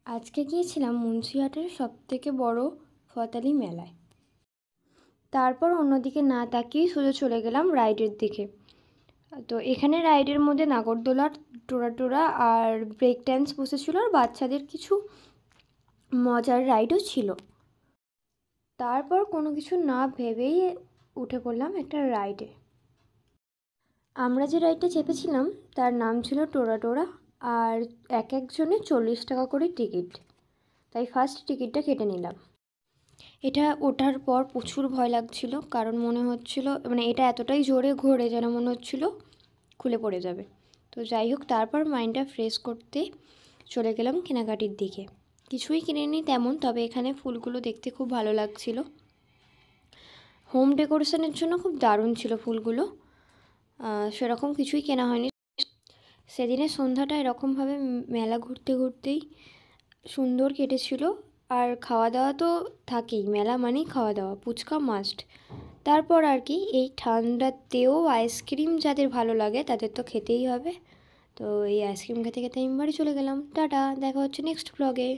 আজকে গিয়েছিলাম মুন্সিহাটের সবথেকে বড় ফতালি মেলায়। তারপর অন্যদিকে না তাকিয়ে সোজা চলে গেলাম রাইডের দিকে। তো এখানে রাইডের মধ্যে নাগরদোলার টোরা আর ব্রেক ড্যান্স বসেছিল, আর বাচ্চাদের কিছু মজার রাইডও ছিল। তারপর কোনো কিছু না ভেবেই উঠে পড়লাম একটা রাইডে। আমরা যে রাইডটা চেপেছিলাম তার নাম ছিল টোরা, আর এক একজনে 40 টাকা করে টিকিট। তাই ফার্স্ট টিকিটটা কেটে নিলাম। এটা ওঠার পর প্রচুর ভয় লাগছিল, কারণ মনে হচ্ছিল এটা এতটাই জোরে ঘোরে যেন মনে হচ্ছিল খুলে পড়ে যাবে। তো যাই হোক, তারপর মাইন্ডটা ফ্রেশ করতে চলে গেলাম কেনাকাটির দিকে। কিছুই কিনিনি তেমন, তবে এখানে ফুলগুলো দেখতে খুব ভালো লাগছিল। হোম ডেকোরেশনের জন্য খুব দারুণ ছিল ফুলগুলো। সেরকম কিছুই কেনা হয়নি। সেদিনের সন্ধ্যাটা এরকমভাবে মেলা ঘুরতে ঘুরতেই সুন্দর কেটেছিল। আর খাওয়া দাওয়া তো থাকেই, মেলা মানেই খাওয়া দাওয়া, ফুচকা মাস্ট। তারপর আর কি, এই ঠান্ডাতেও আইসক্রিম যাদের ভালো লাগে তাদের তো খেতেই হবে। তো এই আইসক্রিম খেতে খেতে আমি বাড়ি চলে গেলাম। টাটা, দেখা হচ্ছে নেক্সট ব্লগে।